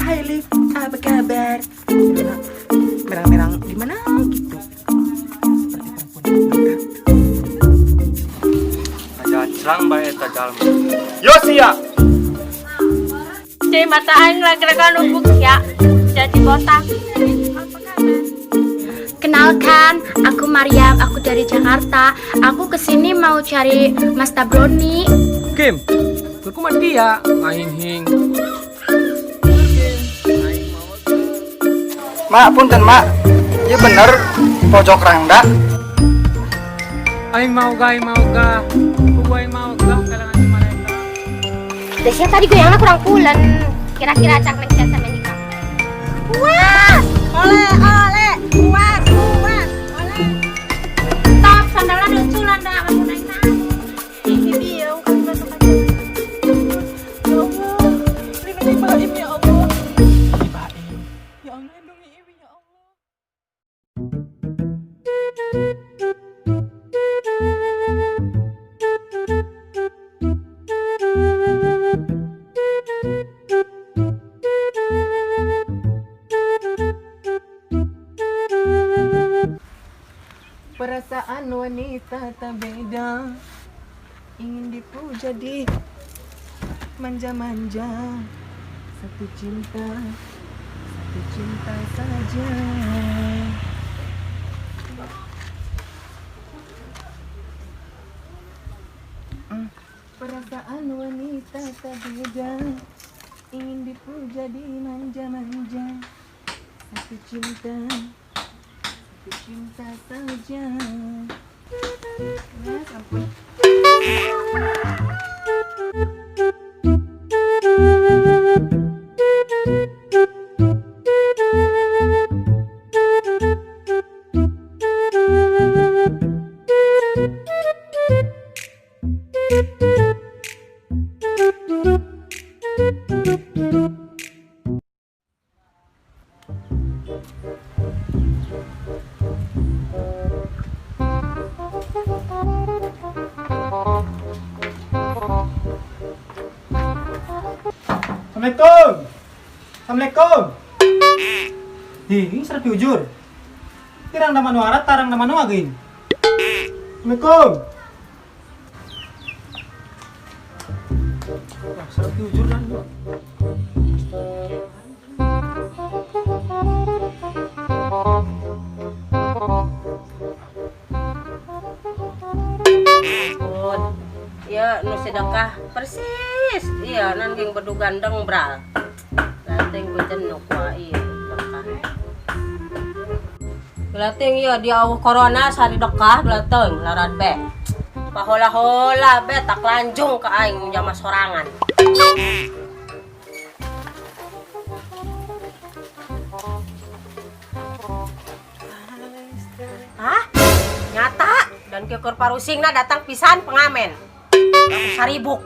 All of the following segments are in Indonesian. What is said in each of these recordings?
Hai Liv, apa kabar? Merang-merang gimana gitu? Jangan serang bae eta jalma. Yosia. Cai mata aing lagi-lagi nubuk ya. Jadi botak. Kenalkan, aku Mariam, aku dari Jakarta. Aku kesini mau cari Mas Tabroni. Kim, aku mah dia main hing. Mak punten mak. Ieu bener pojok rangda. Aing mau ga, Uai mau ga kalangan mereka. Desya tadi gue yang kurang pulen. Kira-kira acak neng siasa menikah. Wah, ole, puas, ole. Top sandalan luculan dah kamu naik naik. Ini dia kan masuk aja. Ya Allah, lindungi Baim ya Allah. Baim. Ya Allah lindungi Iwi ya Allah. Perasaan wanita tak beda, ingin dipuja di manja-manja. Satu cinta saja. Perasaan wanita tak beda, ingin dipuja di manja-manja. Satu cinta saja. Mas, ampun. Assalamualaikum. Ini serap jujur. Tirang nama nuarat, tarang nama nuagin. Assalamualaikum. Serap jujur kan. Ampun. Ya nu sedekah persis. Iya nanging bedu gandeng bral. Lateng bejenuk wa ieu dekah. Lateng ieu di awuh corona sari dekah lateng larat be. Pahola-hola be tak lanjung ka aing jama sorangan. Hah? Nyata dan kekur parusingna datang pisan pengamen. Aku saribuk.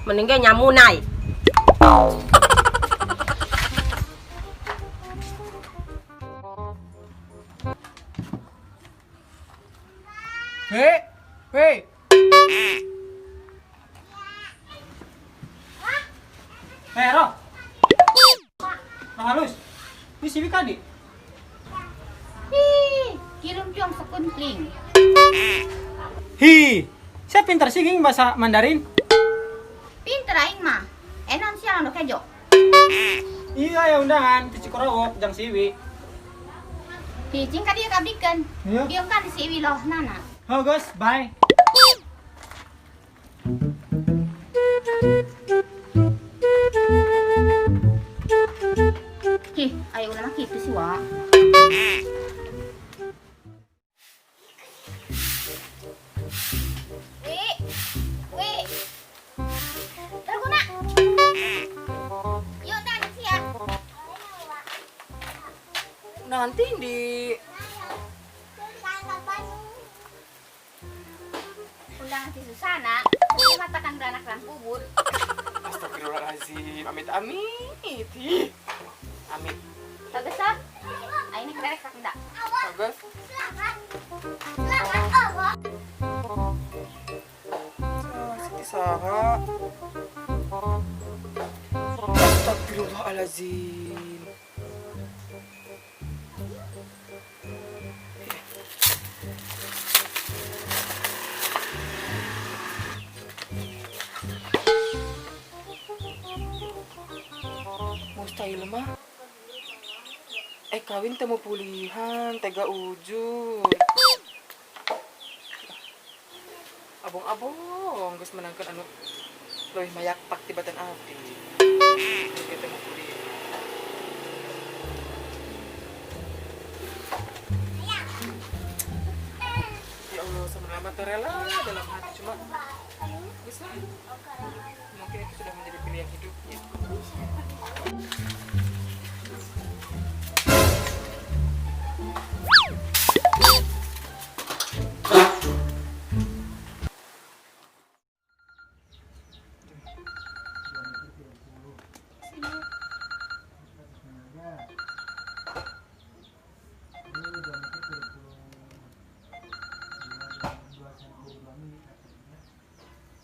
Mending ge nyamunai. Hei. Ro. Halus. Ini si Wika di. Kirim juang sekuntling. Hi. Saya pintar sih ging bahasa Mandarin. Pinter aing mah. Enon siang anu kejo. Iya ya undangan di Cikorowok jang siwi. Hijing ka dieu kabdikeun. Iya. Dieu kan si Iwi loh nana. Oh guys, bye. Ki, ayo ulah mah kitu sih wa. Wi. Terguna. Yuk dan siap. Nanti di Undangan si Susana, ini matakan beranak dan bubur. Astagfirullahaladzim, amit. Amit. Bagus ah. Ini kerek tak enggak? Bagus. Siti saha. Astagfirullah. Astagfirullahaladzim. Mustahil mah. Kawin temu pulihan, tega ujur. Abong-abong, geus menangkan anu leuwih mayak pak tibatan abdi. Kita mau kuliah. Ya Allah, sama-sama terela dalam hati cuma geus lah. Mungkin itu sudah menjadi pilihan hidupnya.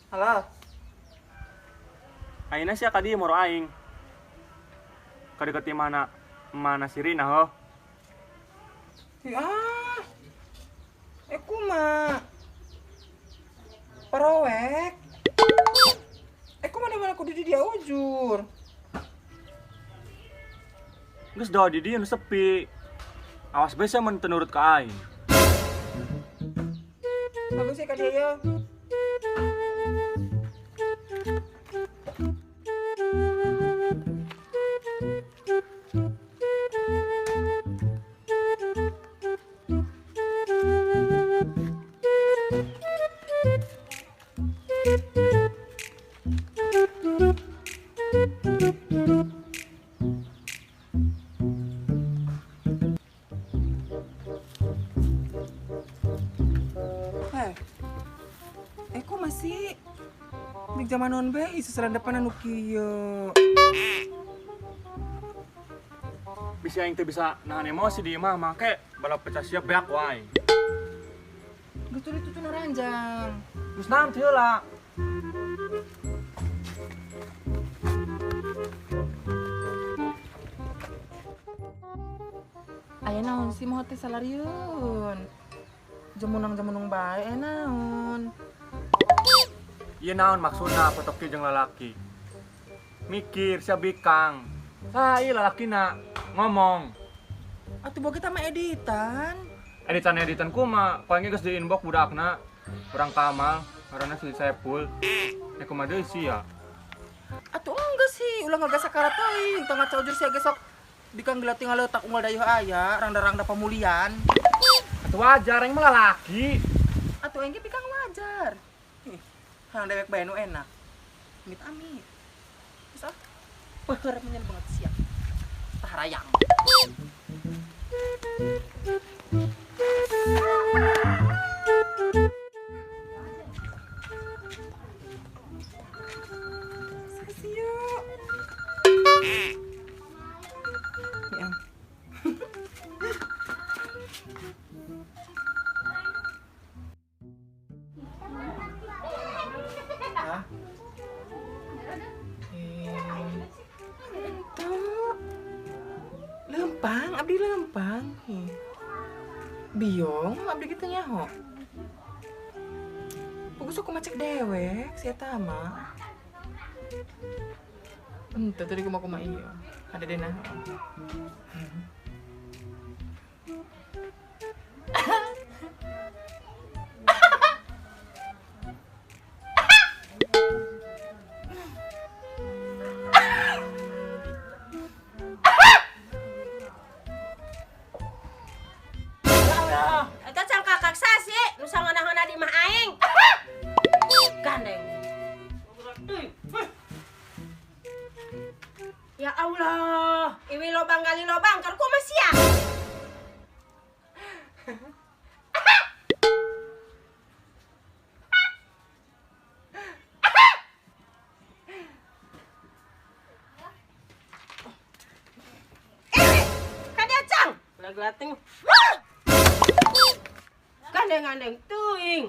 Halo. Ayeuna sia ka dieu moro aing. Kadeketi mana si Rina ho. Ah. Kumaha? Parowek. Kumaha mana kudu di dia ujur. Geus da di dieu nu sepi. Awas bae sia mun teu nurut ka aing. Bagus sih ka dia ya. Kok masih di zaman non be seselan depan anu kieu. Bisa aing teu bisa nahan emosi di imah make bala pecah siap beak wae. Geus tuluy tutun ranjang. Geus naon teu heula. Aya naon sih moho teh salarieun. Jemunang-jemunung bae naon. Ieu naon maksudna foto kieu jeung lalaki. Mikir sia bikang. Ieu lalakina ngomong. Atuh boga kita mah editan. Editan kumaha? Paling geus di inbox budakna. Urang Kamal, ngaranna si Saipul. Kumaha deui sia? Atuh enggak sih, ulah ngagasa sakarat teuing, teu ngaca ujur sia gesok dikang geula tinggal leutak unggal dayeuh aya, rangda-rangda pamulian. Atuh wajar aing mah lalaki. Atuh engge pikang wajar. Hang dewek bae nu enak. Amit-amit. Geus ah. Peuheur menyen banget sia. Tah rayang. Sasio. Ya. Hah? Tuh. Lempang, abdi lempang. Biong, abdi kitu nyaho. Bagus aku macek dewek, si eta mah. Henteu tadi kumaha ieu. Ada deh nah. Eta can kakak sasi, nu sangeunah-ngeunah di mah aing. Gandeng. Ya Allah, iwi lobang gali lobang keur kumaha sia? Kadea cang, lag-lating. Gandeng-gandeng teuing.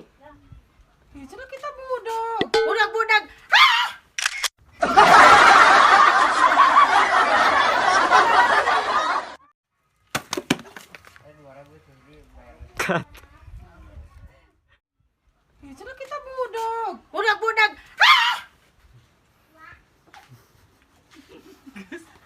Ih, cenah kita budak. Budak-budak. Ya, sudah kita budak. Budak-budak